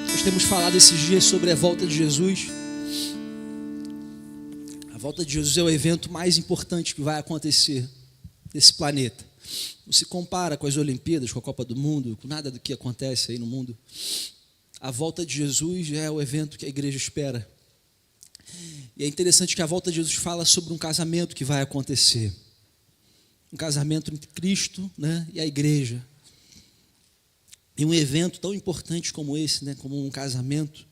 Nós temos falado esses dias sobre a volta de Jesus. A volta de Jesus é o evento mais importante que vai acontecer nesse planeta. Não se compara com as Olimpíadas, com a Copa do Mundo, com nada do que acontece aí no mundo. A volta de Jesus é o evento que a igreja espera. E é interessante que a volta de Jesus fala sobre um casamento que vai acontecer. Um casamento entre Cristo, né, e a igreja. E um evento tão importante como esse, né, como um casamento.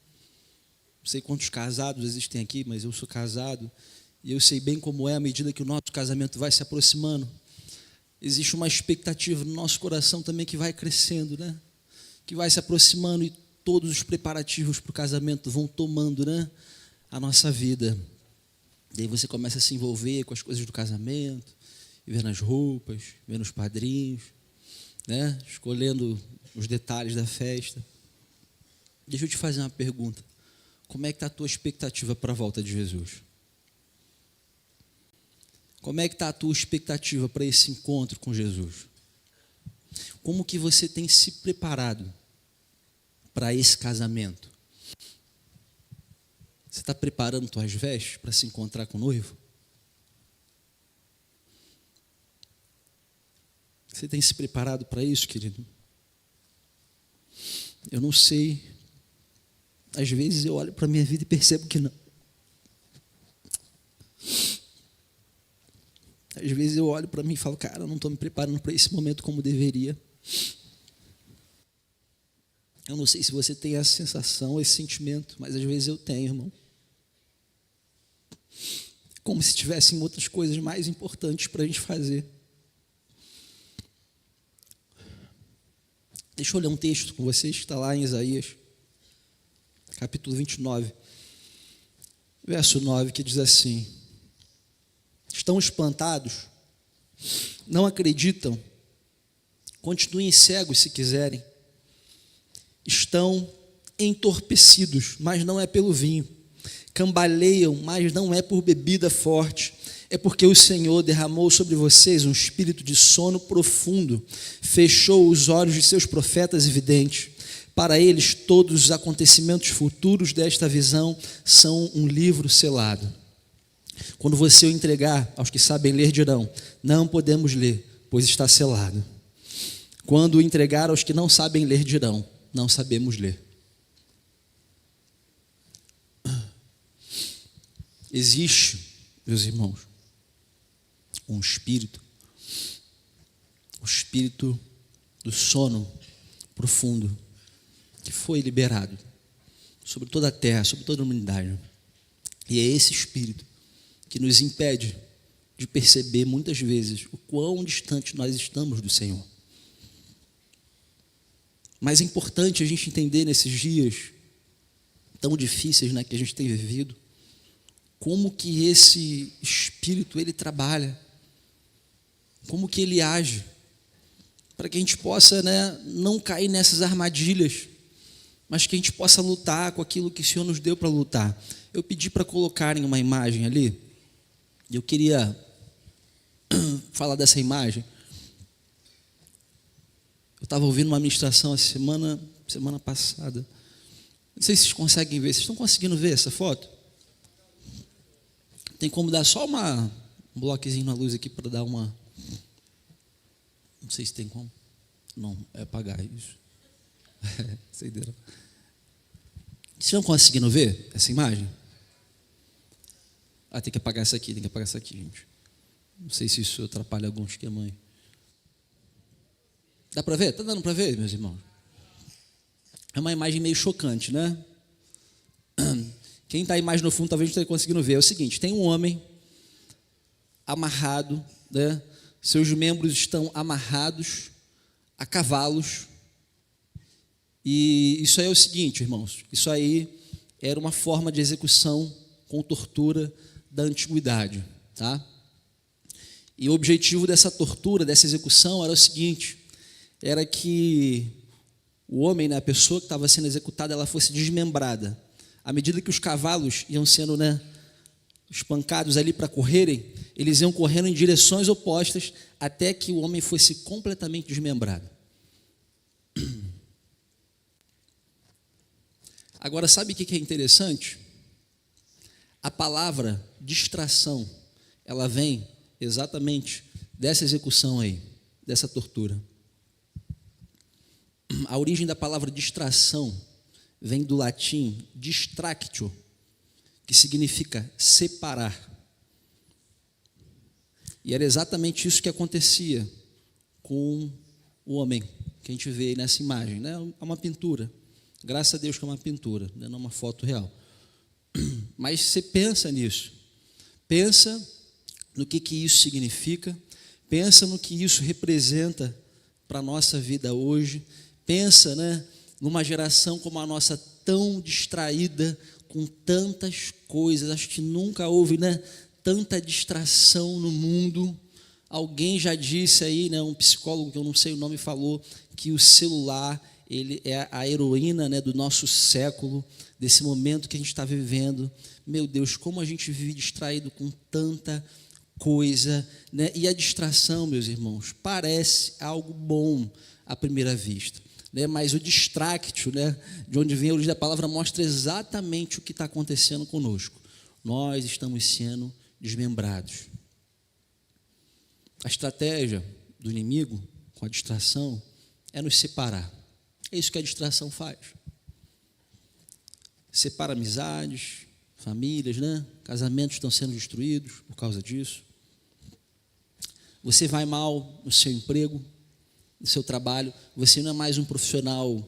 Não sei quantos casados existem aqui, mas eu sou casado. E eu sei bem como é à medida que o nosso casamento vai se aproximando. Existe uma expectativa no nosso coração também que vai crescendo, né? Que vai se aproximando e todos os preparativos para o casamento vão tomando, né, a nossa vida. E aí você começa a se envolver com as coisas do casamento, e vendo as roupas, vendo os padrinhos, né? Escolhendo os detalhes da festa. Deixa eu te fazer uma pergunta. Como é que está a tua expectativa para a volta de Jesus? Como é que está a tua expectativa para esse encontro com Jesus? Como que você tem se preparado para esse casamento? Você está preparando tuas vestes para se encontrar com o noivo? Você tem se preparado para isso, querido? Eu não sei. Às vezes eu olho para a minha vida e percebo que não. Às vezes eu olho para mim e falo, cara, eu não estou me preparando para esse momento como deveria. Eu não sei se você tem essa sensação, esse sentimento, mas às vezes eu tenho, irmão. Como se tivessem outras coisas mais importantes para a gente fazer. Deixa eu ler um texto com vocês que está lá em Isaías, capítulo 29, verso 9, que diz assim: estão espantados, não acreditam, continuem cegos se quiserem, estão entorpecidos, mas não é pelo vinho, cambaleiam, mas não é por bebida forte, é porque o Senhor derramou sobre vocês um espírito de sono profundo, fechou os olhos de seus profetas e videntes. Para eles, todos os acontecimentos futuros desta visão são um livro selado. Quando você o entregar aos que sabem ler, dirão, não podemos ler, pois está selado. Quando o entregar aos que não sabem ler, dirão, não sabemos ler. Existe, meus irmãos, um espírito, o espírito do sono profundo, que foi liberado sobre toda a terra, sobre toda a humanidade. E é esse espírito que nos impede de perceber muitas vezes o quão distante nós estamos do Senhor. Mas é importante a gente entender nesses dias tão difíceis, né, que a gente tem vivido, como que esse espírito ele trabalha, como que ele age, para que a gente possa, né, não cair nessas armadilhas, mas que a gente possa lutar com aquilo que o Senhor nos deu para lutar. Eu pedi para colocarem uma imagem ali, e eu queria falar dessa imagem. Eu estava ouvindo uma ministração a semana passada. Não sei se vocês conseguem ver. Vocês estão conseguindo ver essa foto? Tem como dar só um bloquezinho na luz aqui para dar uma... Não sei se tem como. Não, é apagar isso. Vocês estão conseguindo ver essa imagem? Tem que apagar essa aqui, gente. Não sei se isso atrapalha algum esquema aí. Dá para ver? Está dando para ver, meus irmãos? É uma imagem meio chocante, né? Quem está aí mais no fundo talvez não esteja conseguindo ver. É o seguinte, tem um homem amarrado, né? Seus membros estão amarrados a cavalos. E isso aí é o seguinte, irmãos, isso aí era uma forma de execução com tortura da antiguidade, tá? E o objetivo dessa tortura, dessa execução era o seguinte, era que o homem, né, a pessoa que estava sendo executada, ela fosse desmembrada. À medida que os cavalos iam sendo, né, espancados ali para correrem, eles iam correndo em direções opostas até que o homem fosse completamente desmembrado. Agora, sabe o que é interessante? A palavra distração, ela vem exatamente dessa execução aí, dessa tortura. A origem da palavra distração vem do latim distractio, que significa separar. E era exatamente isso que acontecia com o homem, que a gente vê aí nessa imagem, né? É uma pintura. Graças a Deus que é uma pintura, não é uma foto real. Mas você pensa nisso. Pensa no que isso significa. Pensa no que isso representa para a nossa vida hoje. Pensa, né, numa geração como a nossa, tão distraída com tantas coisas. Acho que nunca houve, né, tanta distração no mundo. Alguém já disse aí, né, um psicólogo que eu não sei o nome falou, que o celular ele é a heroína, né, do nosso século, desse momento que a gente está vivendo. Meu Deus, como a gente vive distraído com tanta coisa, né? E a distração, meus irmãos, parece algo bom à primeira vista, né? Mas o distractio, né, de onde vem a origem da palavra, mostra exatamente o que está acontecendo conosco. Nós estamos sendo desmembrados. A estratégia do inimigo com a distração é nos separar. É isso que a distração faz. Separa amizades, famílias, né? Casamentos estão sendo destruídos por causa disso. Você vai mal no seu emprego, no seu trabalho, você não é mais um profissional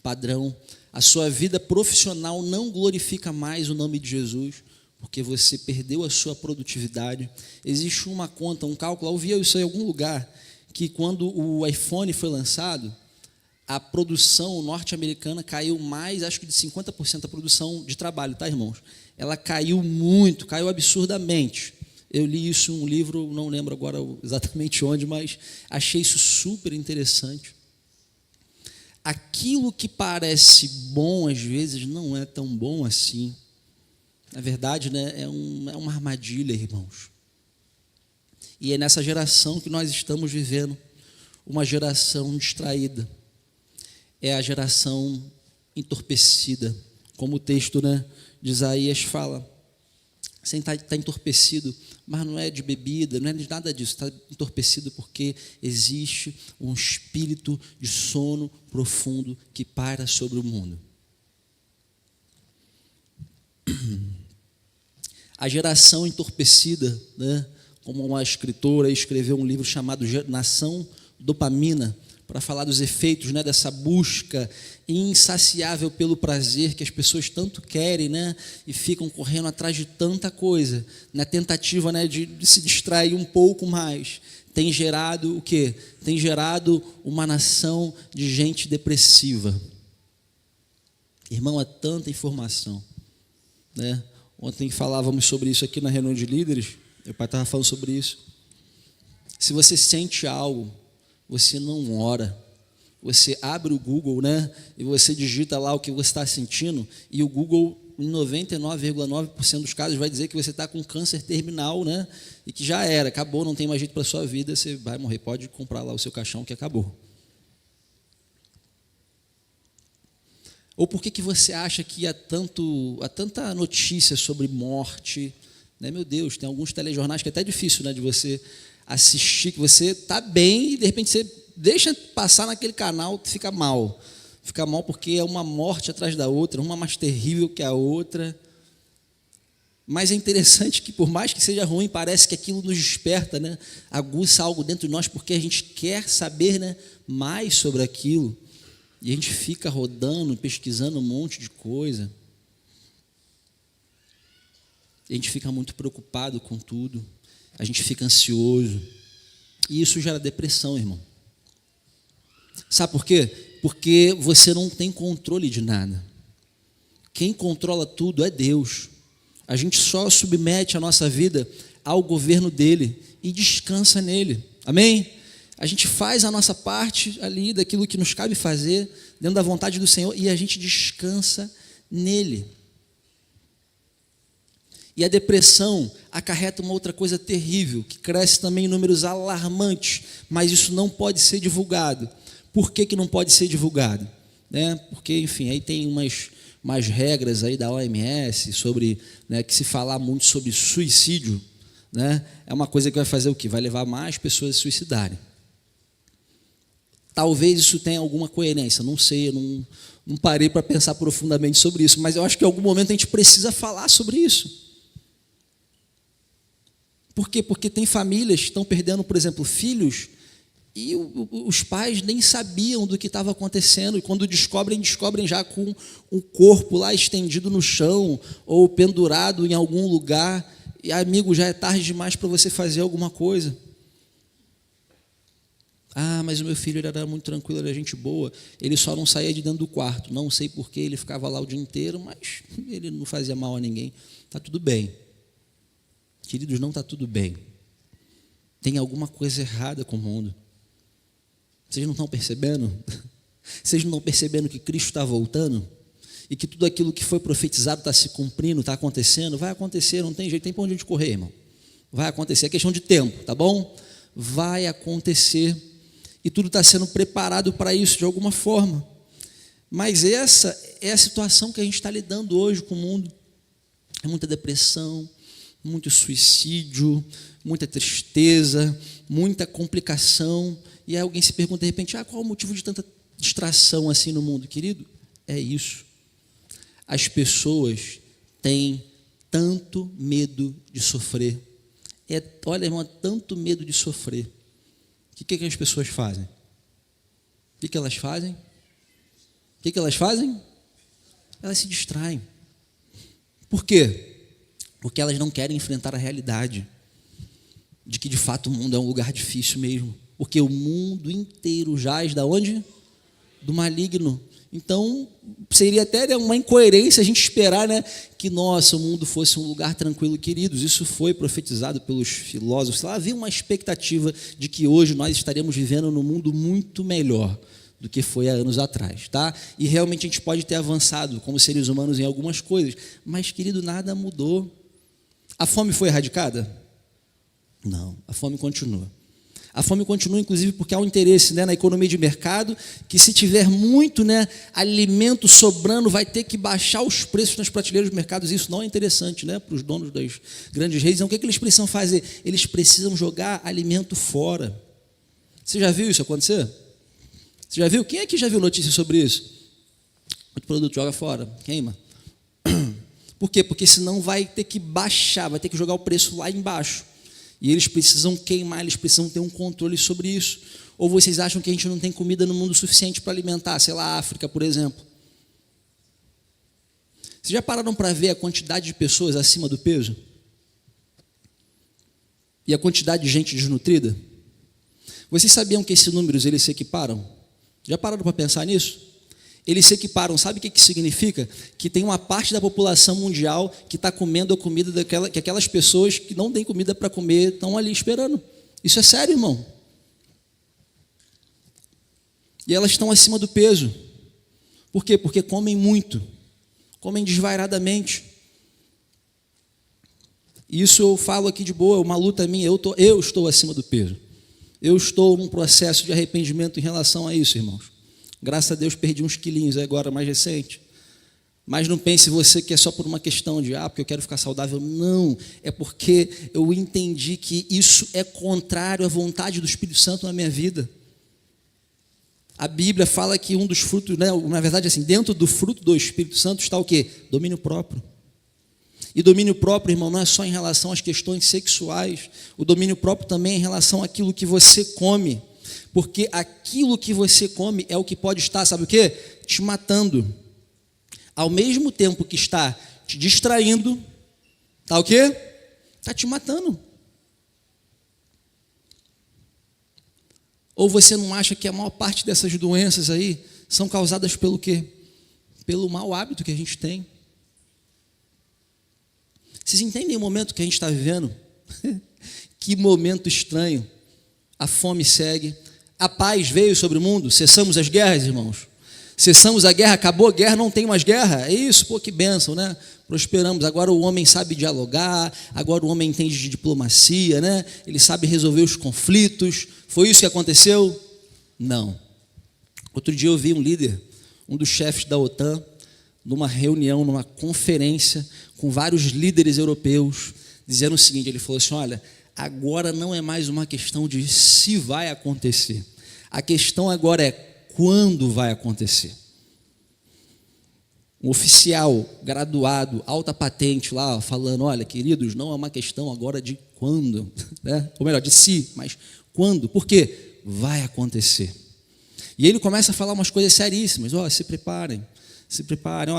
padrão. A sua vida profissional não glorifica mais o nome de Jesus, porque você perdeu a sua produtividade. Existe uma conta, um cálculo, eu ouvi isso em algum lugar, que quando o iPhone foi lançado, a produção norte-americana caiu mais, acho que de 50% a produção de trabalho, tá, irmãos? Ela caiu muito, caiu absurdamente. Eu li isso em um livro, não lembro agora exatamente onde, mas achei isso super interessante. Aquilo que parece bom, às vezes, não é tão bom assim. Na verdade, né, é uma armadilha, irmãos. E é nessa geração que nós estamos vivendo, uma geração distraída. É a geração entorpecida, como o texto, né, de Isaías fala. Você está entorpecido, mas não é de bebida, não é de nada disso. Está entorpecido porque existe um espírito de sono profundo que paira sobre o mundo. A geração entorpecida, né, como uma escritora escreveu um livro chamado Nação Dopamina, para falar dos efeitos, né, dessa busca insaciável pelo prazer que as pessoas tanto querem, né, e ficam correndo atrás de tanta coisa, na tentativa, né, de se distrair um pouco mais. Tem gerado o quê? Tem gerado uma nação de gente depressiva. Irmão, é tanta informação, né? Ontem falávamos sobre isso aqui na reunião de líderes, meu pai estava falando sobre isso. Se você sente algo, você não ora, você abre o Google, né, e você digita lá o que você está sentindo, e o Google, em 99,9% dos casos, vai dizer que você está com câncer terminal, né, e que já era, acabou, não tem mais jeito para a sua vida, você vai morrer, pode comprar lá o seu caixão que acabou. Ou por que você acha que há tanta notícia sobre morte, né? Meu Deus, tem alguns telejornais que é até difícil, né, de você assistir, que você está bem e de repente você deixa passar naquele canal que fica mal. Fica mal porque é uma morte atrás da outra, uma mais terrível que a outra. Mas é interessante que, por mais que seja ruim, parece que aquilo nos desperta, né? Aguça algo dentro de nós, porque a gente quer saber, né, mais sobre aquilo. E a gente fica rodando, pesquisando um monte de coisa. A gente fica muito preocupado com tudo. A gente fica ansioso. E isso gera depressão, irmão. Sabe por quê? Porque você não tem controle de nada. Quem controla tudo é Deus. A gente só submete a nossa vida ao governo dele e descansa nele. Amém? A gente faz a nossa parte ali daquilo que nos cabe fazer, dentro da vontade do Senhor, e a gente descansa nele. E a depressão acarreta uma outra coisa terrível, que cresce também em números alarmantes, mas isso não pode ser divulgado. Por que não pode ser divulgado? Porque, enfim, aí tem umas regras aí da OMS sobre, que se falar muito sobre suicídio, é uma coisa que vai fazer o quê? Vai levar mais pessoas a se suicidarem. Talvez isso tenha alguma coerência, não sei, eu não parei para pensar profundamente sobre isso, mas eu acho que em algum momento a gente precisa falar sobre isso. Por quê? Porque tem famílias que estão perdendo, por exemplo, filhos, e os pais nem sabiam do que estava acontecendo, e quando descobrem já com um corpo lá estendido no chão, ou pendurado em algum lugar, e amigo, já é tarde demais para você fazer alguma coisa. Ah, mas o meu filho ele era muito tranquilo, era gente boa, ele só não saía de dentro do quarto, não sei porquê, ele ficava lá o dia inteiro, mas ele não fazia mal a ninguém, está tudo bem. Queridos, não está tudo bem. Tem alguma coisa errada com o mundo. Vocês não estão percebendo? Vocês não estão percebendo que Cristo está voltando? E que tudo aquilo que foi profetizado está se cumprindo, está acontecendo? Vai acontecer, não tem jeito, tem para onde a gente correr, irmão. Vai acontecer, é questão de tempo, tá bom? Vai acontecer. E tudo está sendo preparado para isso de alguma forma. Mas essa é a situação que a gente está lidando hoje com o mundo. É muita depressão, muito suicídio, muita tristeza, muita complicação. E aí alguém se pergunta de repente, qual é o motivo de tanta distração assim no mundo? Querido, é isso. As pessoas têm tanto medo de sofrer. Olha, irmão, tanto medo de sofrer. O que as pessoas fazem? O que elas fazem? O que elas fazem? Elas se distraem. Por quê? Porque elas não querem enfrentar a realidade de que, de fato, o mundo é um lugar difícil mesmo. Porque o mundo inteiro jaz da onde? Do maligno. Então, seria até uma incoerência a gente esperar que, nossa, o mundo fosse um lugar tranquilo, queridos. Isso foi profetizado pelos filósofos. Lá havia uma expectativa de que hoje nós estaremos vivendo num mundo muito melhor do que foi há anos atrás, tá? E realmente a gente pode ter avançado como seres humanos em algumas coisas, mas, querido, nada mudou. A fome foi erradicada? Não, a fome continua. A fome continua, inclusive, porque há um interesse na economia de mercado, que se tiver muito alimento sobrando, vai ter que baixar os preços nas prateleiras dos mercados. Isso não é interessante para os donos das grandes redes. Então, o que eles precisam fazer? Eles precisam jogar alimento fora. Você já viu isso acontecer? Você já viu? Quem aqui já viu notícias sobre isso? Muito produto joga fora, queima. Por quê? Porque senão vai ter que baixar, vai ter que jogar o preço lá embaixo. E eles precisam queimar, eles precisam ter um controle sobre isso. Ou vocês acham que a gente não tem comida no mundo suficiente para alimentar, sei lá, a África, por exemplo? Vocês já pararam para ver a quantidade de pessoas acima do peso? E a quantidade de gente desnutrida? Vocês sabiam que esses números eles se equiparam? Já pararam para pensar nisso? Eles se equiparam, sabe o que significa? Que tem uma parte da população mundial que está comendo a comida que aquelas pessoas que não têm comida para comer estão ali esperando. Isso é sério, irmão. E elas estão acima do peso. Por quê? Porque comem muito, comem desvairadamente. Isso eu falo aqui de boa, uma luta minha, eu estou acima do peso. Eu estou num processo de arrependimento em relação a isso, irmãos. Graças a Deus perdi uns quilinhos agora, mais recente. Mas não pense você que é só por uma questão de, porque eu quero ficar saudável. Não, é porque eu entendi que isso é contrário à vontade do Espírito Santo na minha vida. A Bíblia fala que um dos frutos, na verdade, assim, dentro do fruto do Espírito Santo está o quê? Domínio próprio. E domínio próprio, irmão, não é só em relação às questões sexuais. O domínio próprio também é em relação àquilo que você come. Porque aquilo que você come é o que pode estar, sabe o quê? Te matando. Ao mesmo tempo que está te distraindo, está o quê? Está te matando. Ou você não acha que a maior parte dessas doenças aí são causadas pelo quê? Pelo mau hábito que a gente tem. Vocês entendem o momento que a gente está vivendo? Que momento estranho. A fome segue. A paz veio sobre o mundo. Cessamos as guerras, irmãos. Cessamos a guerra, acabou a guerra, não tem mais guerra. É isso, pô, que bênção, né? Prosperamos. Agora o homem sabe dialogar, agora o homem entende de diplomacia, né? Ele sabe resolver os conflitos. Foi isso que aconteceu? Não. Outro dia eu vi um líder, um dos chefes da OTAN, numa reunião, numa conferência com vários líderes europeus, dizendo o seguinte, ele falou assim, olha, agora não é mais uma questão de se vai acontecer. A questão agora é quando vai acontecer. Um oficial graduado, alta patente lá, falando, olha, queridos, não é uma questão agora de quando, né? Ou melhor, de se, mas quando, por quê? Vai acontecer. E ele começa a falar umas coisas seríssimas, se preparem,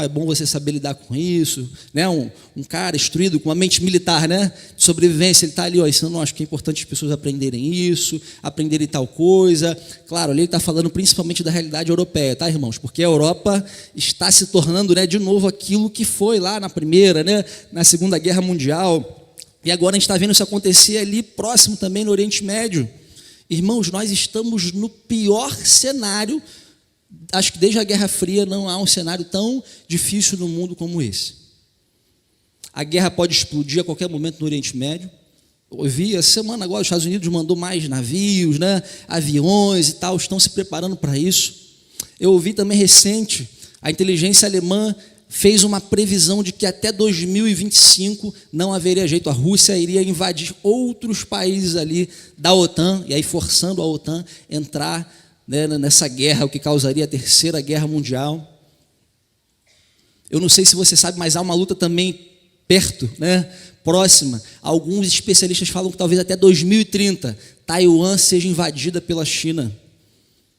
é bom você saber lidar com isso, né? Um cara instruído com uma mente militar, né? De sobrevivência, ele está ali, ensinando, acho que é importante as pessoas aprenderem isso, aprenderem tal coisa. Claro, ali ele está falando principalmente da realidade europeia, tá, irmãos? Porque a Europa está se tornando, né, de novo aquilo que foi lá na primeira, né, na Segunda Guerra Mundial, e agora a gente está vendo isso acontecer ali próximo também no Oriente Médio. Irmãos, nós estamos no pior cenário. Acho que desde a Guerra Fria não há um cenário tão difícil no mundo como esse. A guerra pode explodir a qualquer momento no Oriente Médio. Eu vi essa semana agora, os Estados Unidos mandou mais navios, né, aviões e tal, estão se preparando para isso. Eu ouvi também recente, a inteligência alemã fez uma previsão de que até 2025 não haveria jeito, a Rússia iria invadir outros países ali da OTAN, e aí forçando a OTAN a entrar, né, nessa guerra, o que causaria a Terceira Guerra Mundial. Eu não sei se você sabe, mas há uma luta também perto, né, próxima. Alguns especialistas falam que talvez até 2030 Taiwan seja invadida pela China.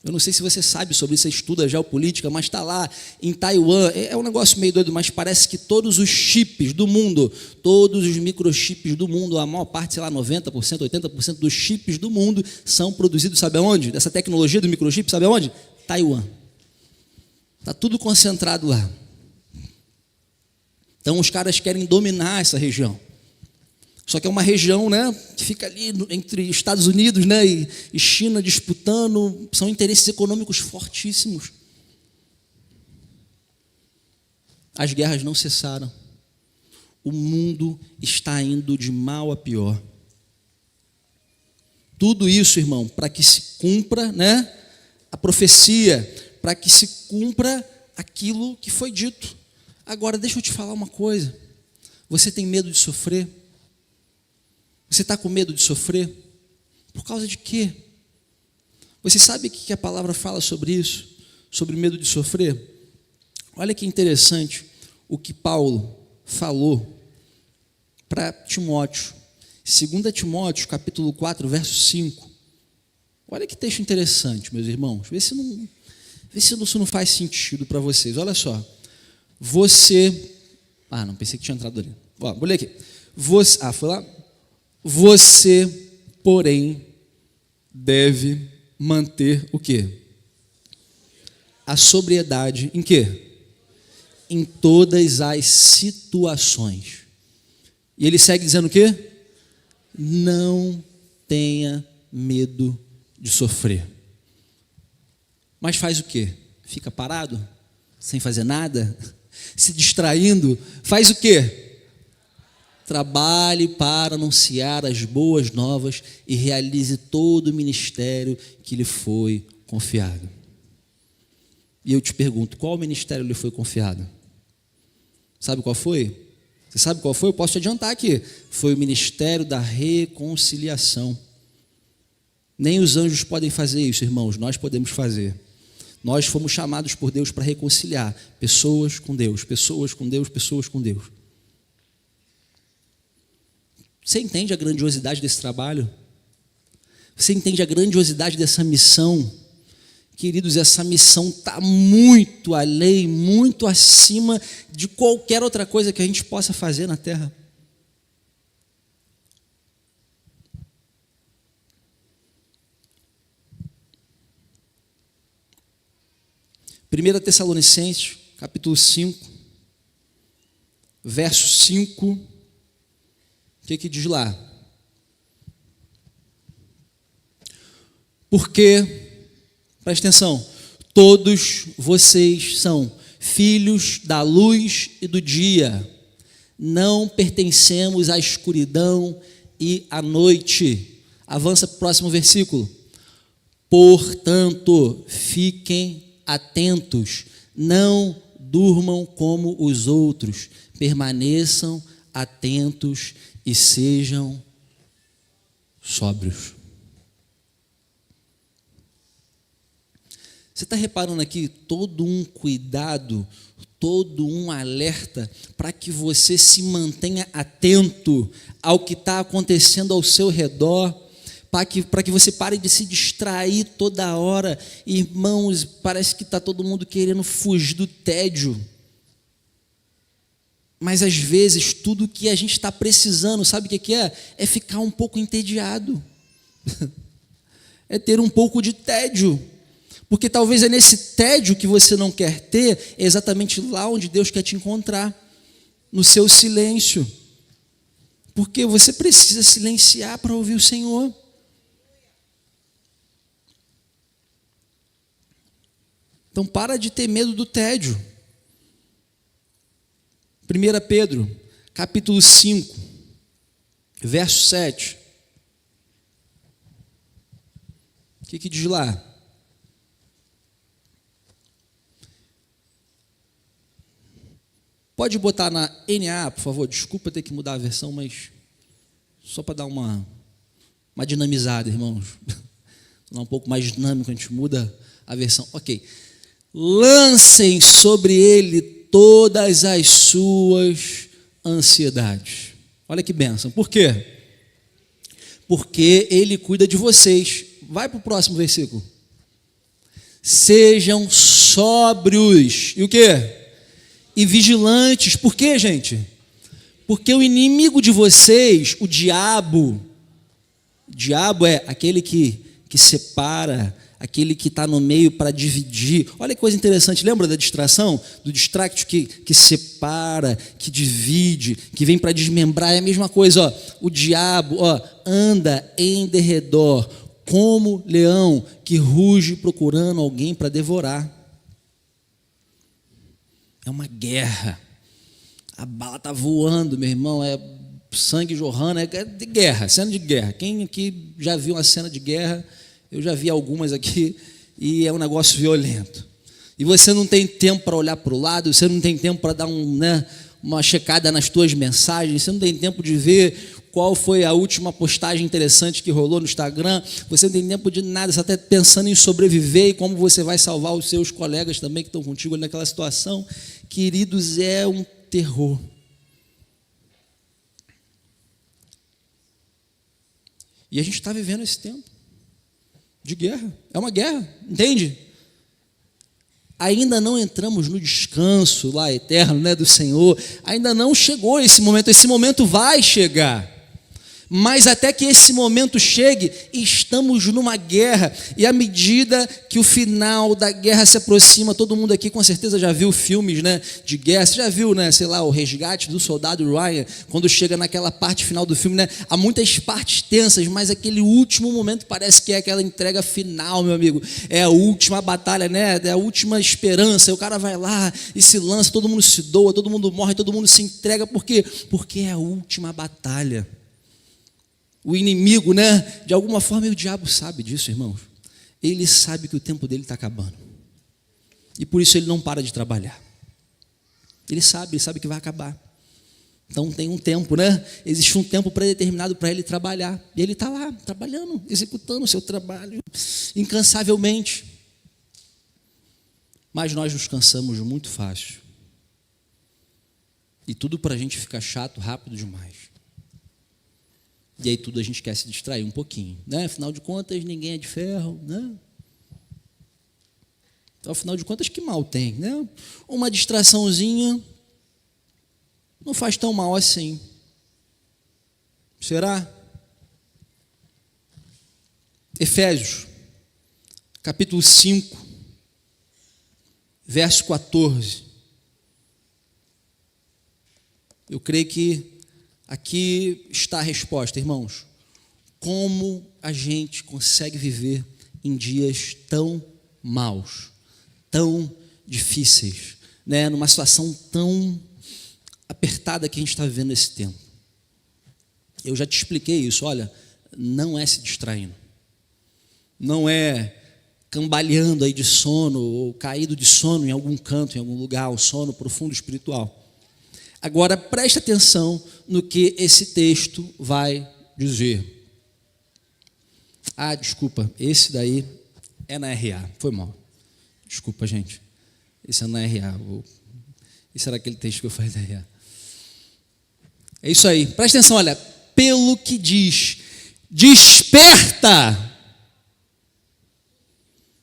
Eu não sei se você sabe sobre isso, você estuda a geopolítica, mas está lá em Taiwan, é um negócio meio doido, mas parece que todos os chips do mundo, todos os microchips do mundo, a maior parte, sei lá, 90%, 80% dos chips do mundo são produzidos, sabe aonde? Dessa tecnologia do microchip, sabe aonde? Taiwan. Está tudo concentrado lá. Então os caras querem dominar essa região. Só que é uma região, né, que fica ali entre Estados Unidos, né, e China disputando, são interesses econômicos fortíssimos. As guerras não cessaram. O mundo está indo de mal a pior. Tudo isso, irmão, para que se cumpra, né, a profecia, para que se cumpra aquilo que foi dito. Agora, deixa eu te falar uma coisa. Você tem medo de sofrer? Você está com medo de sofrer? Por causa de quê? Você sabe o que a palavra fala sobre isso? Sobre medo de sofrer? Olha que interessante o que Paulo falou para Timóteo. 2 Timóteo, capítulo 4, verso 5. Olha que texto interessante, meus irmãos. Vê se isso não faz sentido para vocês. Olha só. Você... não, pensei que tinha entrado ali. Vou ler aqui. Foi lá? Você, porém, deve manter o quê? A sobriedade em quê? Em todas as situações. E ele segue dizendo o quê? Não tenha medo de sofrer. Mas faz o quê? Fica parado? Sem fazer nada? Se distraindo? Faz o quê? Trabalhe para anunciar as boas novas e realize todo o ministério que lhe foi confiado. E eu te pergunto, qual ministério lhe foi confiado? Sabe qual foi? Você sabe qual foi? Eu posso te adiantar aqui. Foi o ministério da reconciliação. Nem os anjos podem fazer isso, irmãos, nós podemos fazer. Nós fomos chamados por Deus para reconciliar pessoas com Deus, pessoas com Deus, pessoas com Deus. Você entende a grandiosidade desse trabalho? Você entende a grandiosidade dessa missão? Queridos, essa missão está muito além, muito acima de qualquer outra coisa que a gente possa fazer na terra. Primeira Tessalonicenses, capítulo 5, verso 5, o que diz lá? Porque, presta atenção, Todos vocês são filhos da luz e do dia. Não pertencemos à escuridão e à noite. Avança para o próximo versículo. Portanto, fiquem atentos, não durmam como os outros, permaneçam atentos e sejam sóbrios. Você está reparando aqui todo um cuidado, todo um alerta para que você se mantenha atento ao que está acontecendo ao seu redor, para que você pare de se distrair toda hora. Irmãos, parece que está todo mundo querendo fugir do tédio. Mas às vezes tudo que a gente está precisando, sabe o que é? É ficar um pouco entediado. É ter um pouco de tédio. Porque talvez é nesse tédio que você não quer ter, é exatamente lá onde Deus quer te encontrar, no seu silêncio. Porque você precisa silenciar para ouvir o Senhor. Então para de ter medo do tédio. 1 Pedro, capítulo 5, verso 7. O que diz lá? Pode botar na NA, por favor. Desculpa ter que mudar a versão, mas só para dar uma dinamizada, irmãos. Um pouco mais dinâmico, a gente muda a versão. Ok. Lancem sobre ele todas as suas ansiedades. Olha que bênção. Por quê? Porque ele cuida de vocês. Vai para o próximo versículo. Sejam sóbrios. E o quê? E vigilantes. Por quê, gente? Porque o inimigo de vocês, o diabo é aquele que separa, aquele que está no meio para dividir. Olha que coisa interessante, lembra da distração? Do distract que separa, que divide, que vem para desmembrar. É a mesma coisa, ó. O diabo anda em derredor, como leão que ruge procurando alguém para devorar. É uma guerra. A bala está voando, meu irmão, é sangue jorrando, é de guerra, cena de guerra. Quem aqui já viu uma cena de guerra? Eu já vi algumas aqui e é um negócio violento. E você não tem tempo para olhar para o lado, você não tem tempo para dar uma checada nas tuas mensagens, você não tem tempo de ver qual foi a última postagem interessante que rolou no Instagram, você não tem tempo de nada, você está até pensando em sobreviver e como você vai salvar os seus colegas também que estão contigo ali naquela situação. Queridos, é um terror. E a gente está vivendo esse tempo de guerra. É uma guerra, entende? Ainda não entramos no descanso lá eterno, né, do Senhor. Ainda não chegou esse momento. Esse momento vai chegar. Mas até que esse momento chegue, estamos numa guerra, e à medida que o final da guerra se aproxima, todo mundo aqui com certeza já viu filmes, né, de guerra. Você já viu, né, sei lá, o Resgate do Soldado Ryan, quando chega naquela parte final do filme, né, há muitas partes tensas, mas aquele último momento parece que é aquela entrega final, meu amigo, é a última batalha, né, é a última esperança, e o cara vai lá e se lança, todo mundo se doa, todo mundo morre, todo mundo se entrega, por quê? Porque é a última batalha. O inimigo, né? De alguma forma, e o diabo sabe disso, irmãos. Ele sabe que o tempo dele está acabando. E por isso ele não para de trabalhar. Ele sabe que vai acabar. Então tem um tempo, né? Existe um tempo pré-determinado para ele trabalhar. E ele está lá, trabalhando, executando o seu trabalho, incansavelmente. Mas nós nos cansamos muito fácil. E tudo para a gente fica chato, rápido demais. E aí tudo a gente quer se distrair um pouquinho, né? Afinal de contas, ninguém é de ferro, né? Então, afinal de contas, que mal tem, né? Uma distraçãozinha não faz tão mal assim. Será? Efésios, capítulo 5, verso 14. Eu creio que aqui está a resposta, irmãos. Como a gente consegue viver em dias tão maus, tão difíceis, né? Numa situação tão apertada que a gente está vivendo nesse tempo. Eu já te expliquei isso, olha, não é se distraindo, não é cambaleando aí de sono ou caído de sono em algum canto, em algum lugar, o sono profundo espiritual. Agora preste atenção no que esse texto vai dizer. Ah, desculpa, esse daí é na RA, foi mal. Desculpa, gente, esse é na RA. Esse era aquele texto que eu falei da RA. É isso aí, presta atenção, olha, pelo que diz, desperta.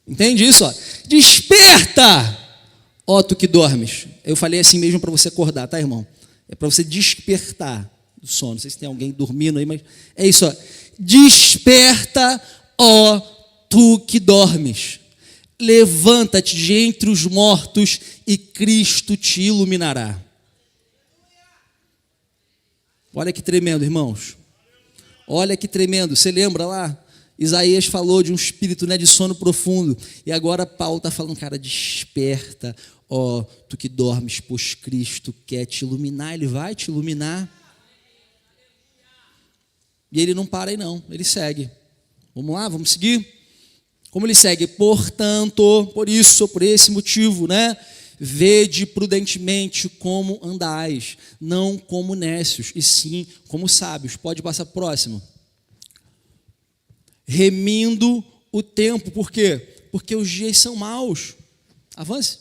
Entende isso? Ó? Desperta, ó tu que dormes. Eu falei assim mesmo para você acordar, tá, irmão? É para você despertar do sono. Não sei se tem alguém dormindo aí, mas é isso. Ó. Desperta, ó tu que dormes. Levanta-te de entre os mortos e Cristo te iluminará. Olha que tremendo, irmãos. Olha que tremendo. Você lembra lá? Isaías falou de um espírito, né, de sono profundo. E agora Paulo está falando, cara, desperta, ó, tu que dormes, pois Cristo quer te iluminar. Ele vai te iluminar. E ele não para aí não, ele segue. Vamos lá, vamos seguir? Como ele segue? Portanto, por isso, por esse motivo, né? Vede prudentemente como andais, não como nécios, e sim como sábios. Pode passar próximo. Remindo o tempo, por quê? Porque os dias são maus. Avance.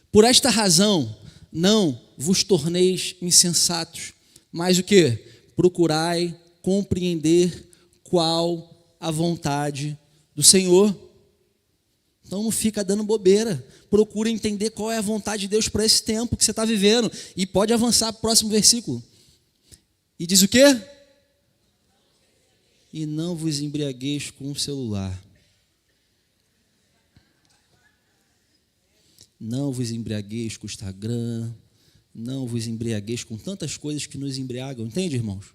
Por esta razão, não vos torneis insensatos, mas o quê? Procurai compreender qual a vontade do Senhor. Então não fica dando bobeira. Procura entender qual é a vontade de Deus para esse tempo que você está vivendo. E pode avançar para o próximo versículo. E diz o quê? E não vos embriagueis com o celular. Não vos embriagueis com o Instagram. Não vos embriagueis com tantas coisas que nos embriagam. Entende, irmãos?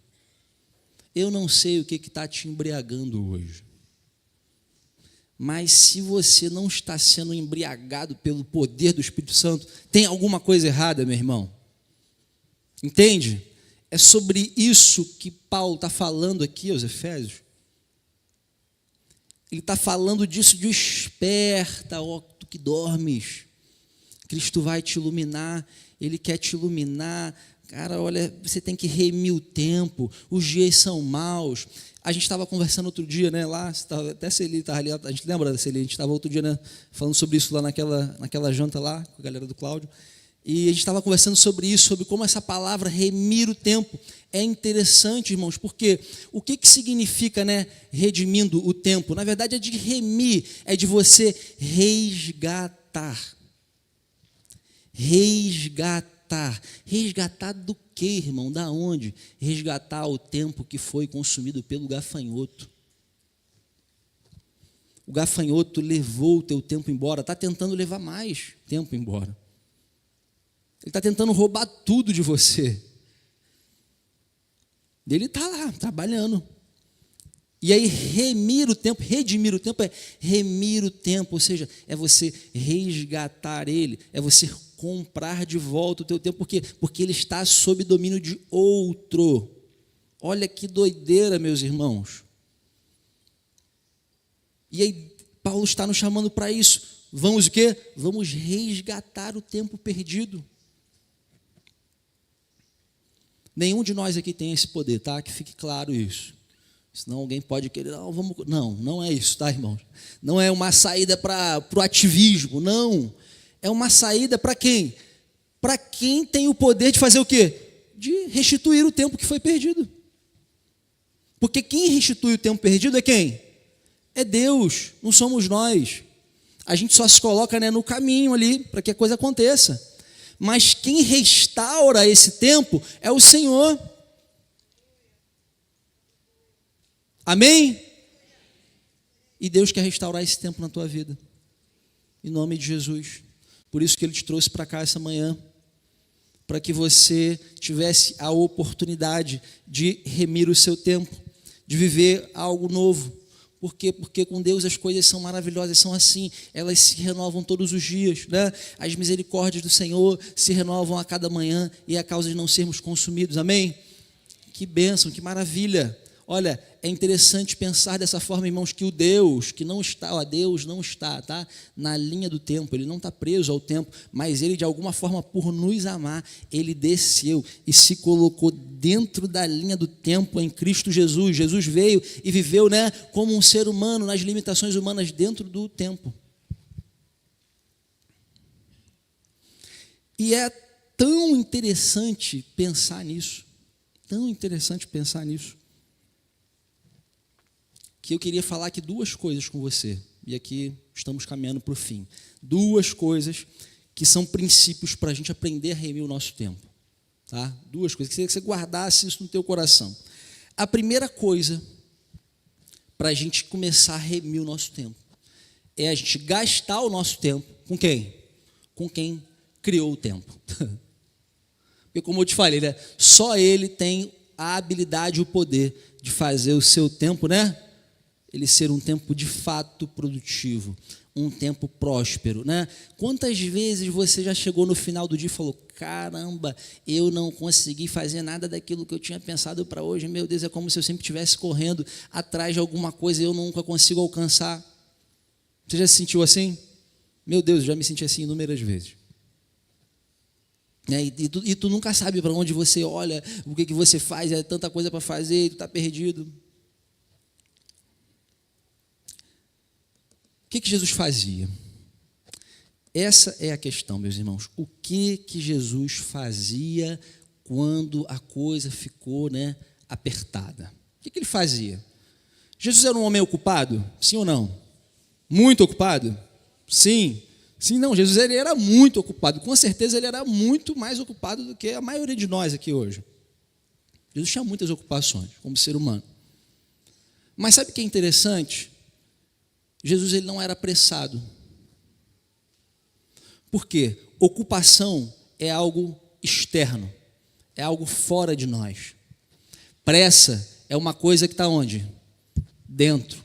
Eu não sei o que está te embriagando hoje. Mas se você não está sendo embriagado pelo poder do Espírito Santo, tem alguma coisa errada, meu irmão. Entende? É sobre isso que Paulo está falando aqui aos Efésios. Ele está falando disso, desperta, ó tu que dormes. Cristo vai te iluminar, Ele quer te iluminar. Cara, olha, você tem que remir o tempo, os dias são maus. A gente estava conversando outro dia, né, lá, até a Celi estava ali, a gente lembra da Celi, a gente estava outro dia, né, falando sobre isso lá naquela janta lá, com a galera do Cláudio, e a gente estava conversando sobre isso, sobre como essa palavra remir o tempo é interessante, irmãos, porque o que significa, né, redimindo o tempo? Na verdade é de remir, é de você resgatar. Resgatar do que, irmão? Da onde? Resgatar o tempo que foi consumido pelo gafanhoto. O gafanhoto levou o teu tempo embora, está tentando levar mais tempo embora. Ele está tentando roubar tudo de você. Ele está lá, trabalhando. E aí, redimir o tempo é remir o tempo, ou seja, é você resgatar ele, é você comprar de volta o teu tempo. Por quê? Porque ele está sob domínio de outro. Olha que doideira, meus irmãos. E aí, Paulo está nos chamando para isso. Vamos o quê? Vamos resgatar o tempo perdido. Nenhum de nós aqui tem esse poder, tá? Que fique claro isso. Senão alguém pode querer, não é isso, tá, irmãos? Não é uma saída para o ativismo, não. É uma saída para quem? Para quem tem o poder de fazer o quê? De restituir o tempo que foi perdido. Porque quem restitui o tempo perdido é quem? É Deus, não somos nós. A gente só se coloca, né, no caminho ali para que a coisa aconteça. Mas quem restaura esse tempo é o Senhor. Amém? E Deus quer restaurar esse tempo na tua vida. Em nome de Jesus. Por isso que Ele te trouxe para cá essa manhã. Para que você tivesse a oportunidade de remir o seu tempo. De viver algo novo. Por quê? Porque com Deus as coisas são maravilhosas, são assim, elas se renovam todos os dias, né? As misericórdias do Senhor se renovam a cada manhã e é a causa de não sermos consumidos, amém? Que bênção, que maravilha. Olha, é interessante pensar dessa forma, irmãos, que o Deus que não está, Deus não está, tá? Na linha do tempo, Ele não está preso ao tempo, mas Ele, de alguma forma, por nos amar, Ele desceu e se colocou dentro da linha do tempo em Cristo Jesus. Jesus veio e viveu, né, como um ser humano, nas limitações humanas, dentro do tempo. E é tão interessante pensar nisso, que eu queria falar aqui duas coisas com você, e aqui estamos caminhando para o fim. Duas coisas que são princípios para a gente aprender a remir o nosso tempo. Tá? Duas coisas, que você guardasse isso no teu coração. A primeira coisa, para a gente começar a remir o nosso tempo, é a gente gastar o nosso tempo com quem? Com quem criou o tempo. Porque, como eu te falei, né, só Ele tem a habilidade e o poder de fazer o seu tempo, né? Ele ser um tempo de fato produtivo, um tempo próspero, né? Quantas vezes você já chegou no final do dia e falou: caramba, eu não consegui fazer nada daquilo que eu tinha pensado para hoje, meu Deus, é como se eu sempre estivesse correndo atrás de alguma coisa e eu nunca consigo alcançar. Você já se sentiu assim? Meu Deus, eu já me senti assim inúmeras vezes. E tu nunca sabe para onde você olha, o que você faz, é tanta coisa para fazer e tu está perdido. O que Jesus fazia? Essa é a questão, meus irmãos. O que Jesus fazia quando a coisa ficou, né, apertada? O que ele fazia? Jesus era um homem ocupado? Sim ou não? Muito ocupado? Sim. Sim, não, Jesus ele era muito ocupado. Com certeza ele era muito mais ocupado do que a maioria de nós aqui hoje. Jesus tinha muitas ocupações como ser humano. Mas sabe o que é interessante? Jesus ele não era apressado. Por quê? Ocupação é algo externo, é algo fora de nós. Pressa é uma coisa que está onde? Dentro.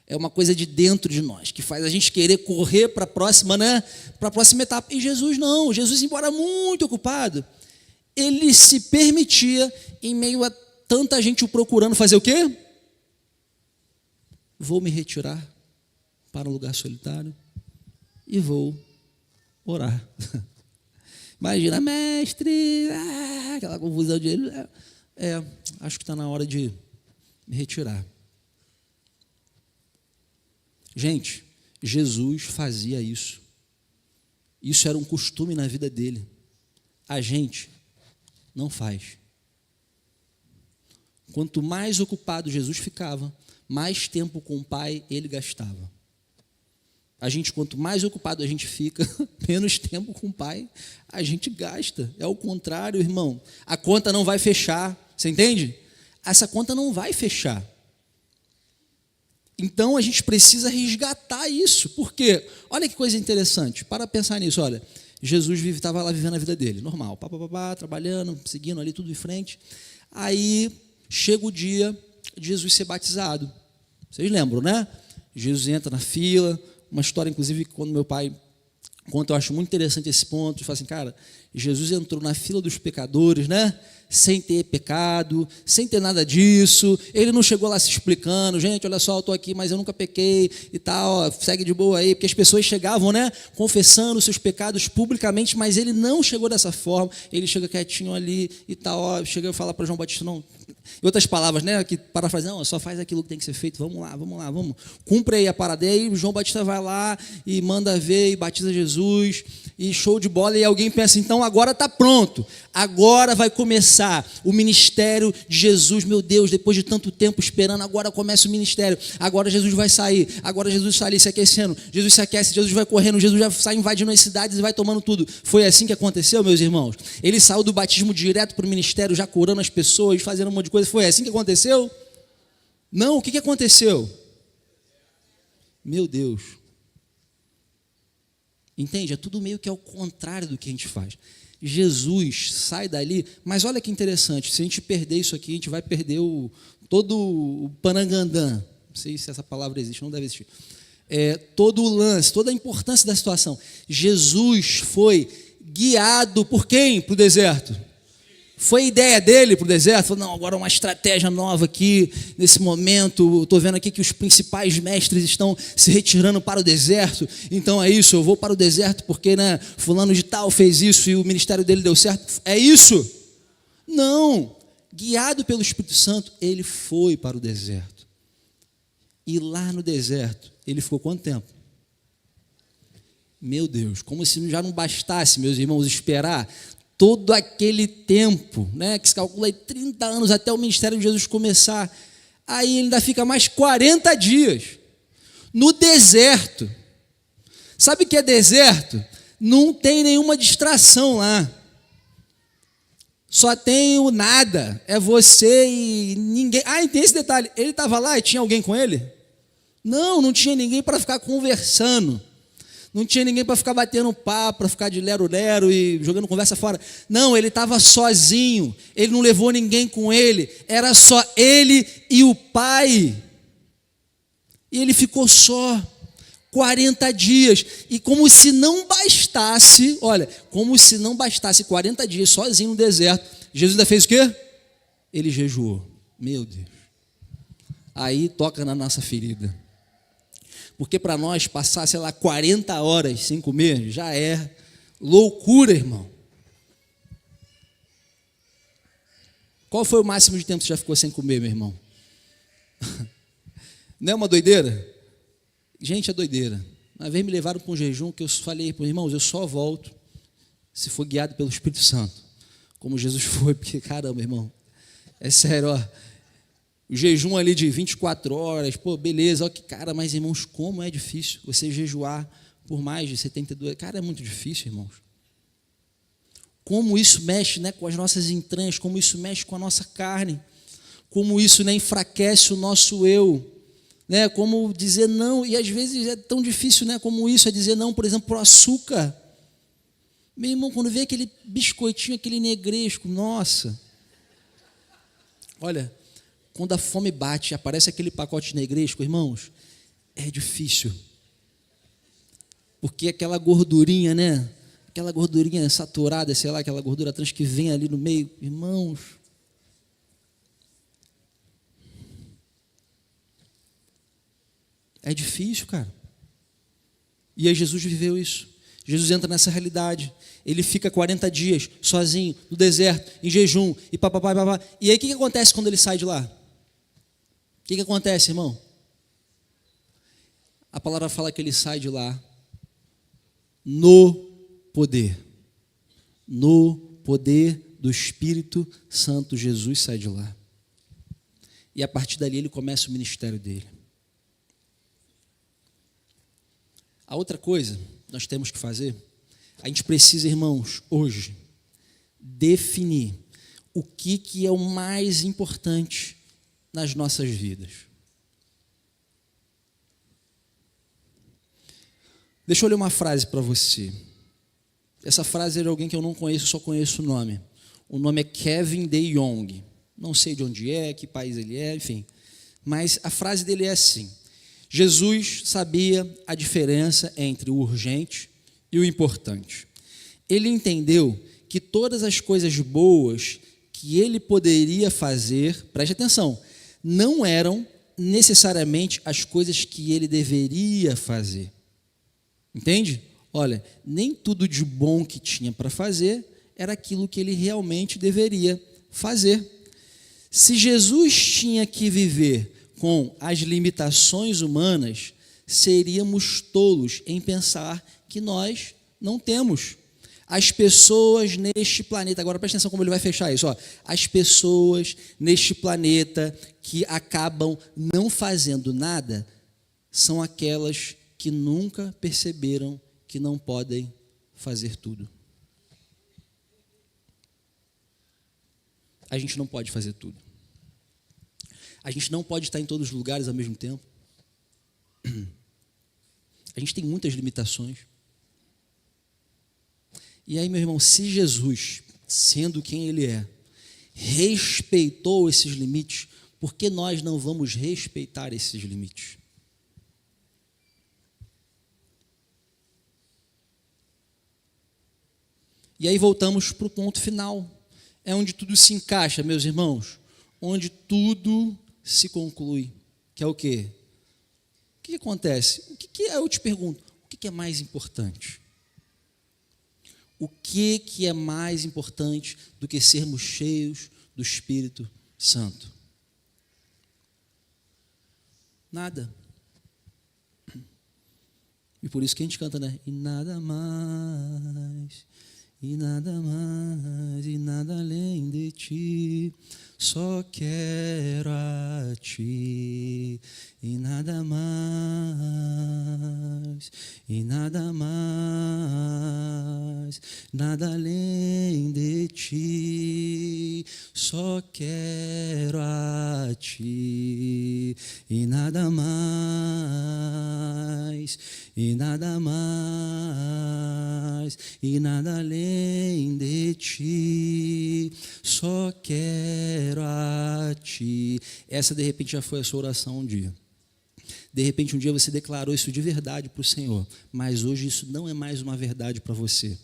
É uma coisa de dentro de nós, que faz a gente querer correr para a próxima, né? Para a próxima etapa. E Jesus não. Jesus, embora muito ocupado, ele se permitia, em meio a tanta gente o procurando, fazer o quê? Vou me retirar para um lugar solitário e vou orar. Imagina, mestre, aquela confusão de ele. Acho que está na hora de me retirar. Gente, Jesus fazia isso. Isso era um costume na vida dele. A gente não faz. Quanto mais ocupado Jesus ficava, mais tempo com o Pai ele gastava. A gente, quanto mais ocupado a gente fica, menos tempo com o Pai a gente gasta. É o contrário, irmão. A conta não vai fechar. Você entende? Essa conta não vai fechar. Então, a gente precisa resgatar isso. Por quê? Olha que coisa interessante. Para pensar nisso, olha. Jesus estava lá vivendo a vida dele, normal. Trabalhando, seguindo ali tudo em frente. Aí, chega o dia de Jesus ser batizado. Vocês lembram, né? Jesus entra na fila. Uma história, inclusive, quando meu pai conta, eu acho muito interessante esse ponto. Ele fala assim, cara, Jesus entrou na fila dos pecadores, né? Sem ter pecado, sem ter nada disso. Ele não chegou lá se explicando, gente, olha só, eu estou aqui, mas eu nunca pequei e tal, segue de boa aí. Porque as pessoas chegavam, né, confessando seus pecados publicamente, mas ele não chegou dessa forma. Ele chega quietinho ali e tal, chega a falar para João Batista, não. Em outras palavras, né, que parafraseando, não, só faz aquilo que tem que ser feito, vamos lá, cumpre aí a parada. E aí João Batista vai lá e manda ver e batiza Jesus, e show de bola, e alguém pensa, então agora está pronto, agora vai começar o ministério de Jesus, meu Deus, depois de tanto tempo esperando, agora começa o ministério, agora Jesus vai sair, agora Jesus está ali se aquecendo, Jesus se aquece, Jesus vai correndo, Jesus já sai invadindo as cidades e vai tomando tudo. Foi assim que aconteceu, meus irmãos? Ele saiu do batismo direto para o ministério, já curando as pessoas, fazendo um monte de coisa. Foi assim que aconteceu? Não, o que aconteceu? Meu Deus. Entende? É tudo meio que ao contrário do que a gente faz. Jesus sai dali, mas olha que interessante, se a gente perder isso aqui, a gente vai perder todo o Panangandã, sei se essa palavra existe, não deve existir. Todo o lance, toda a importância da situação. Jesus foi guiado por quem para o deserto? Foi ideia dele para o deserto? Falou, não, agora uma estratégia nova aqui, nesse momento, estou vendo aqui que os principais mestres estão se retirando para o deserto, então é isso, eu vou para o deserto porque, né, fulano de tal fez isso e o ministério dele deu certo. É isso? Não. Guiado pelo Espírito Santo, ele foi para o deserto. E lá no deserto, ele ficou quanto tempo? Meu Deus, como se já não bastasse, meus irmãos, esperar todo aquele tempo, né, que se calcula aí 30 anos até o ministério de Jesus começar. Aí ele ainda fica mais 40 dias no deserto. Sabe o que é deserto? Não tem nenhuma distração lá. Só tem o nada. É você e ninguém. Ah, e tem esse detalhe. Ele estava lá e tinha alguém com ele? Não, não tinha ninguém para ficar conversando. Não tinha ninguém para ficar batendo papo, para ficar de lero-lero e jogando conversa fora. Não, ele estava sozinho. Ele não levou ninguém com ele. Era só ele e o Pai. E ele ficou só 40 dias. E como se não bastasse, olha, como se não bastasse 40 dias sozinho no deserto, Jesus ainda fez o quê? Ele jejuou. Meu Deus. Aí toca na nossa ferida. Porque para nós passar, sei lá, 40 horas sem comer, já é loucura, irmão. Qual foi o máximo de tempo que você já ficou sem comer, meu irmão? Não é uma doideira? Gente, é doideira. Uma vez me levaram para um jejum que eu falei, irmãos, eu só volto se for guiado pelo Espírito Santo. Como Jesus foi, porque, caramba, irmão, é sério, ó. O jejum ali de 24 horas, pô, beleza, ó, que cara, mas irmãos, como é difícil você jejuar por mais de 72, cara, é muito difícil, irmãos. Como isso mexe, né, com as nossas entranhas, como isso mexe com a nossa carne, como isso, né, enfraquece o nosso eu, né, como dizer não, e às vezes é tão difícil, né, como isso, é dizer não, por exemplo, para o açúcar. Meu irmão, quando vê aquele biscoitinho, aquele negresco, nossa, olha, quando a fome bate, aparece aquele pacote negresco, irmãos, é difícil. Porque aquela gordurinha, né? Aquela gordurinha saturada, sei lá, aquela gordura trans que vem ali no meio, irmãos. É difícil, cara. E aí Jesus viveu isso. Jesus entra nessa realidade. Ele fica 40 dias sozinho, no deserto, em jejum, e papapá, papapá. E aí o que acontece quando ele sai de lá? O que acontece, irmão? A palavra fala que ele sai de lá no poder. No poder do Espírito Santo, Jesus sai de lá. E a partir dali ele começa o ministério dele. A outra coisa que nós temos que fazer, a gente precisa, irmãos, hoje, definir o que é o mais importante nas nossas vidas. Deixa eu ler uma frase para você. Essa frase é de alguém que eu não conheço, só conheço o nome. O nome é Kevin De Jong. Não sei de onde é, que país ele é, enfim. Mas a frase dele é assim: Jesus sabia a diferença entre o urgente e o importante. Ele entendeu que todas as coisas boas que ele poderia fazer, preste atenção, não eram necessariamente as coisas que ele deveria fazer. Entende? Olha, nem tudo de bom que tinha para fazer era aquilo que ele realmente deveria fazer. Se Jesus tinha que viver com as limitações humanas, seríamos tolos em pensar que nós não temos. As pessoas neste planeta, agora presta atenção como ele vai fechar isso, ó. As pessoas neste planeta que acabam não fazendo nada são aquelas que nunca perceberam que não podem fazer tudo. A gente não pode fazer tudo. A gente não pode estar em todos os lugares ao mesmo tempo. A gente tem muitas limitações. E aí, meu irmão, se Jesus, sendo quem Ele é, respeitou esses limites, Por que nós não vamos respeitar esses limites? E aí voltamos para o ponto final. É onde tudo se encaixa, meus irmãos. Onde tudo se conclui. Que é o quê? O que acontece? Eu te pergunto, o que é mais importante? O que é mais importante do que sermos cheios do Espírito Santo? Nada. E por isso que a gente canta, né? E nada mais, e nada mais, e nada além de ti, só quero a ti, e nada mais, e nada mais, nada além de ti, só quero a ti, e nada mais, e nada mais, e nada além de ti, só quero a ti. Essa de repente já foi a sua oração um dia. De repente um dia você declarou isso de verdade para o Senhor, mas hoje isso não é mais uma verdade para você.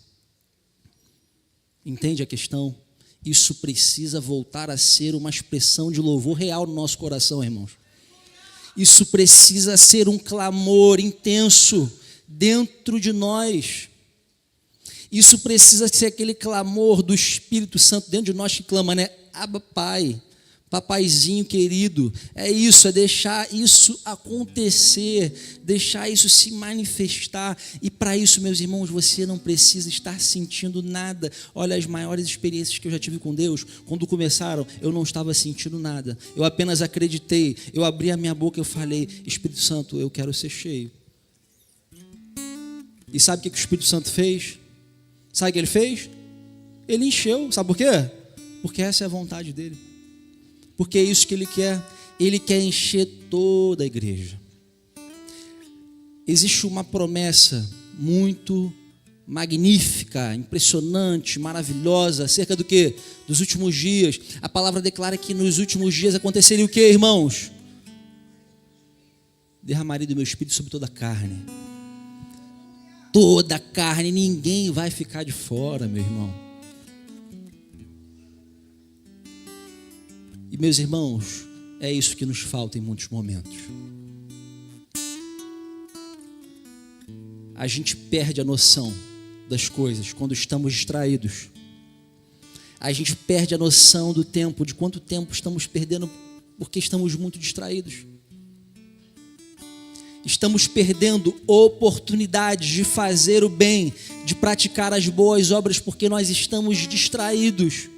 Entende a questão? Isso precisa voltar a ser uma expressão de louvor real no nosso coração, irmãos. Isso precisa ser um clamor intenso dentro de nós. Isso precisa ser aquele clamor do Espírito Santo dentro de nós que clama, né? Abba, Pai, papaizinho querido. É isso, é deixar isso acontecer, deixar isso se manifestar. E para isso, meus irmãos, você não precisa estar sentindo nada. Olha, as maiores experiências que eu já tive com Deus, quando começaram, eu não estava sentindo nada. Eu apenas acreditei, eu abri a minha boca e eu falei, Espírito Santo, eu quero ser cheio. E sabe o que o Espírito Santo fez? Sabe o que ele fez? Ele encheu. Sabe por quê? Porque essa é a vontade dele. Porque é isso que ele quer. Ele quer encher toda a igreja. Existe uma promessa muito magnífica, impressionante, maravilhosa, acerca do quê? Dos últimos dias. A palavra declara que nos últimos dias aconteceria o quê, irmãos? Derramaria do meu espírito sobre toda a carne. Toda a carne, ninguém vai ficar de fora, meu irmão. E meus irmãos, é isso que nos falta em muitos momentos. A gente perde a noção das coisas quando estamos distraídos. A gente perde a noção do tempo, de quanto tempo estamos perdendo porque estamos muito distraídos. Estamos perdendo oportunidades de fazer o bem, de praticar as boas obras, porque nós estamos distraídos.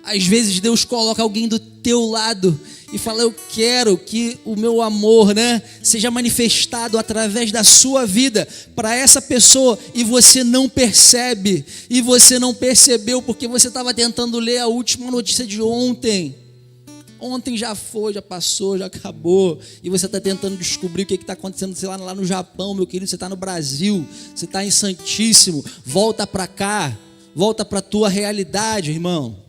Às vezes Deus coloca alguém do teu lado e fala, eu quero que o meu amor, né, seja manifestado através da sua vida para essa pessoa, e você não percebe, e você não percebeu porque você estava tentando ler a última notícia de ontem. Ontem já foi, já passou, já acabou, e você está tentando descobrir o que está acontecendo, sei lá no Japão, meu querido. Você está no Brasil, você está em Santíssimo. Volta para cá, volta para a tua realidade, irmão.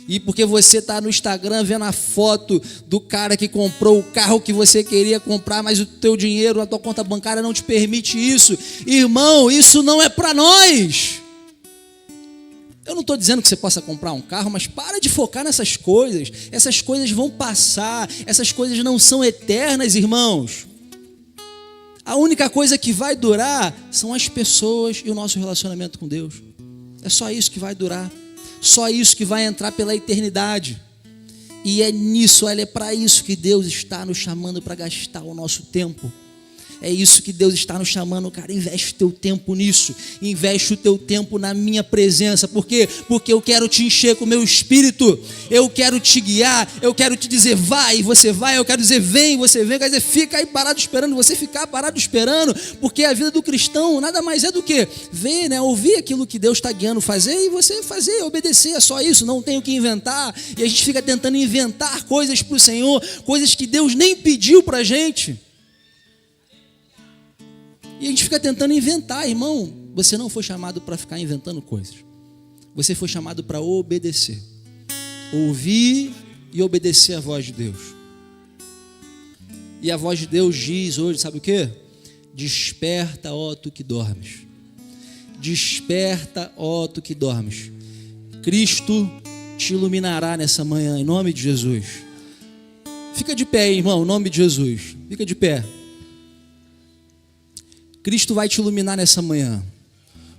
E porque você está no Instagram vendo a foto do cara que comprou o carro que você queria comprar, mas o teu dinheiro, a tua conta bancária não te permite isso. Irmão, isso não é para nós. Eu não estou dizendo que você possa comprar um carro, mas para de focar nessas coisas. Essas coisas vão passar, essas coisas não são eternas, irmãos. A única coisa que vai durar são as pessoas e o nosso relacionamento com Deus. É só isso que vai durar. Só isso que vai entrar pela eternidade. E é nisso, é para isso que Deus está nos chamando para gastar o nosso tempo. É isso que Deus está nos chamando, cara. Investe o teu tempo nisso. Investe o teu tempo na minha presença. Por quê? Porque eu quero te encher com o meu espírito. Eu quero te guiar. Eu quero te dizer vai, você vai. Eu quero dizer vem, você vem. Eu quero dizer fica aí parado esperando. Você ficar parado esperando. Porque a vida do cristão nada mais é do que ver, né? Ouvir aquilo que Deus está guiando fazer e você fazer, obedecer. É só isso. Não tem o que inventar. E a gente fica tentando inventar coisas para o Senhor. Coisas que Deus nem pediu para a gente. E a gente fica tentando inventar, irmão. Você não foi chamado para ficar inventando coisas. Você foi chamado para obedecer. Ouvir e obedecer a voz de Deus. E a voz de Deus diz hoje, sabe o quê? Desperta, ó tu que dormes. Desperta, ó tu que dormes. Cristo te iluminará nessa manhã, em nome de Jesus. Fica de pé, irmão, em nome de Jesus. Fica de pé. Cristo vai te iluminar nessa manhã.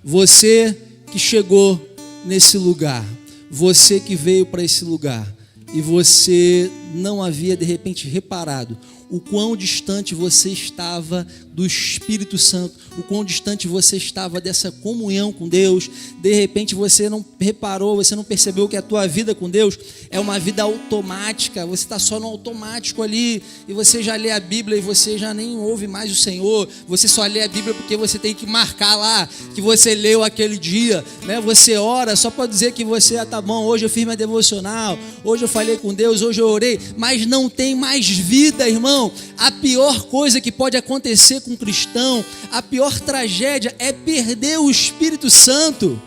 Você que chegou nesse lugar, você que veio para esse lugar e você não havia de repente reparado o quão distante você estava do Espírito Santo, o quão distante você estava dessa comunhão com Deus. De repente você não reparou, você não percebeu que a tua vida com Deus é uma vida automática, você está só no automático ali, e você já lê a Bíblia e você já nem ouve mais o Senhor, você só lê a Bíblia porque você tem que marcar lá que você leu aquele dia, né? Você ora só para dizer que você, tá bom, hoje eu fiz minha devocional, hoje eu falei com Deus, hoje eu orei, mas não tem mais vida, irmão. A pior coisa que pode acontecer com um cristão, a pior tragédia é perder o Espírito Santo,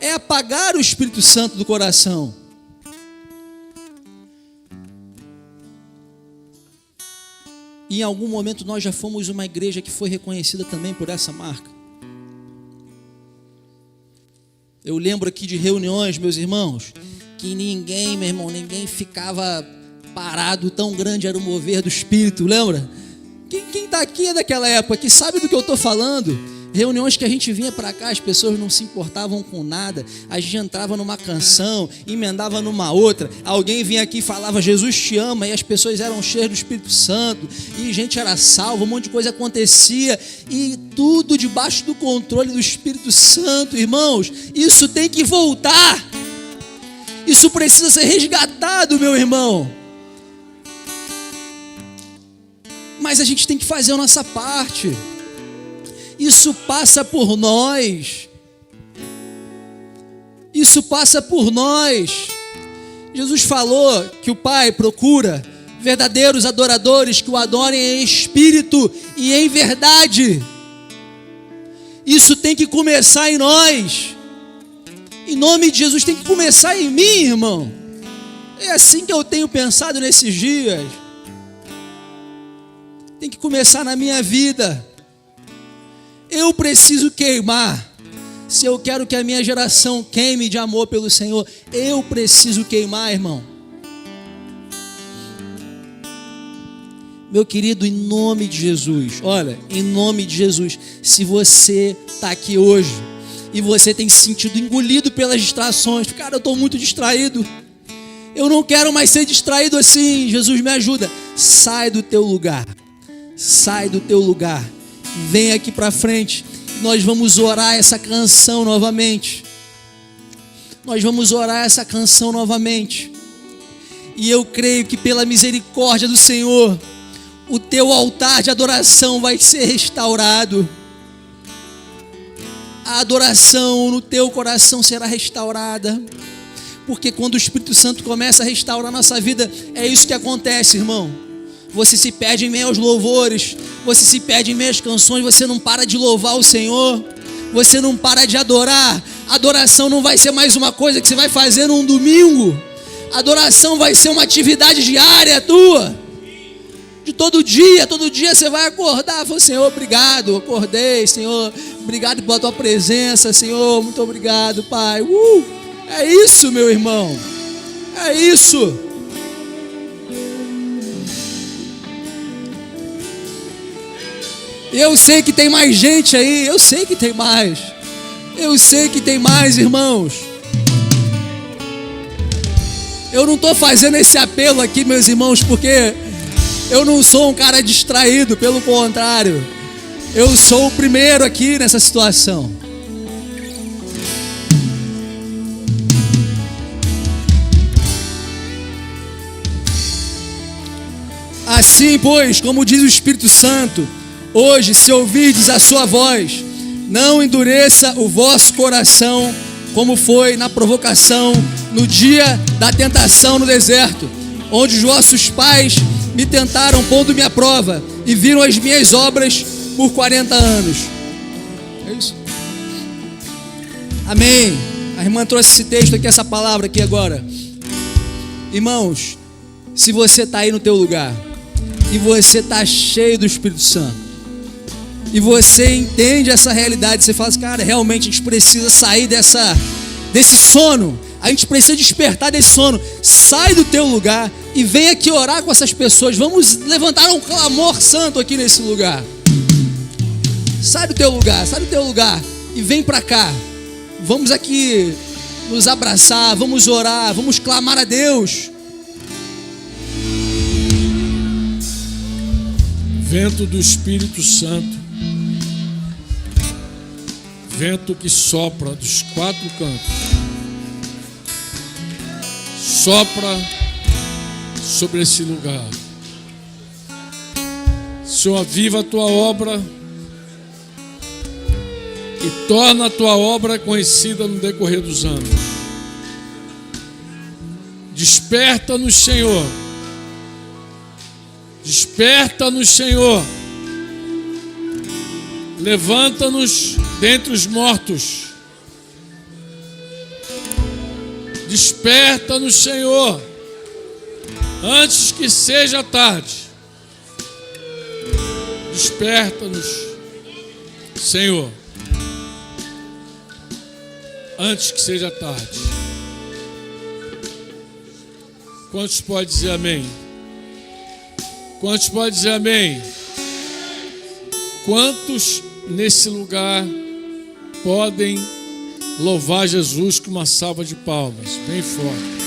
é apagar o Espírito Santo do coração. E em algum momento nós já fomos uma igreja que foi reconhecida também por essa marca. Eu lembro aqui de reuniões, meus irmãos, que ninguém, meu irmão, ninguém ficava parado, tão grande era o mover do Espírito, lembra? Quem está aqui é daquela época, que sabe do que eu estou falando. Reuniões que a gente vinha para cá, as pessoas não se importavam com nada, a gente entrava numa canção, emendava numa outra, alguém vinha aqui e falava Jesus te ama, e as pessoas eram cheias do Espírito Santo, e gente era salva, um monte de coisa acontecia, e tudo debaixo do controle do Espírito Santo. Irmãos, isso tem que voltar, isso precisa ser resgatado, meu irmão. Mas a gente tem que fazer a nossa parte. Isso passa por nós. Isso passa por nós. Jesus falou que o Pai procura verdadeiros adoradores que o adorem em espírito e em verdade. Isso tem que começar em nós. Em nome de Jesus, tem que começar em mim, irmão. É assim que eu tenho pensado nesses dias. Tem que começar na minha vida. Eu preciso queimar. Se eu quero que a minha geração queime de amor pelo Senhor, eu preciso queimar, irmão. Meu querido, em nome de Jesus, olha, em nome de Jesus, se você está aqui hoje e você tem se sentido engolido pelas distrações, cara, eu estou muito distraído, eu não quero mais ser distraído assim, Jesus me ajuda, sai do teu lugar. Sai do teu lugar, vem aqui para frente, nós vamos orar essa canção novamente. Nós vamos orar essa canção novamente. E eu creio que pela misericórdia do Senhor, o teu altar de adoração vai ser restaurado. A adoração no teu coração será restaurada. Porque quando o Espírito Santo começa a restaurar a nossa vida, é isso que acontece, irmão. Você se perde em meio aos louvores, você se perde em meio às canções, você não para de louvar o Senhor, você não para de adorar. Adoração não vai ser mais uma coisa que você vai fazer num domingo. Adoração vai ser uma atividade diária tua, de todo dia você vai acordar, falar, Senhor, obrigado, acordei, Senhor, obrigado pela tua presença, Senhor, muito obrigado, Pai. É isso, meu irmão, é isso. Eu sei que tem mais gente aí, eu sei que tem mais, irmãos. Eu não estou fazendo esse apelo aqui, meus irmãos, porque eu não sou um cara distraído, pelo contrário, eu sou o primeiro aqui nessa situação. Assim, pois, como diz o Espírito Santo, hoje, se ouvirdes a sua voz, não endureça o vosso coração, como foi na provocação, no dia da tentação no deserto, onde os vossos pais me tentaram pondo-me à prova, e viram as minhas obras por 40 anos. É isso? Amém. A irmã trouxe esse texto aqui, essa palavra aqui agora. Irmãos, se você está aí no teu lugar e você está cheio do Espírito Santo e você entende essa realidade, você fala assim, cara, realmente a gente precisa sair desse sono, a gente precisa despertar desse sono. Sai do teu lugar e vem aqui orar com essas pessoas. Vamos levantar um clamor santo aqui nesse lugar. Sai do teu lugar e vem para cá. Vamos aqui nos abraçar, vamos orar, vamos clamar a Deus. Vento do Espírito Santo, vento que sopra dos quatro cantos, sopra sobre esse lugar. Senhor, aviva a tua obra e torna a tua obra conhecida no decorrer dos anos. Desperta-nos, Senhor. Desperta-nos, Senhor. Levanta-nos dentre os mortos. Desperta-nos, Senhor, antes que seja tarde. Desperta-nos, Senhor, antes que seja tarde. Quantos podem dizer amém? Quantos podem dizer amém? Quantos nesse lugar podem louvar Jesus com uma salva de palmas bem forte?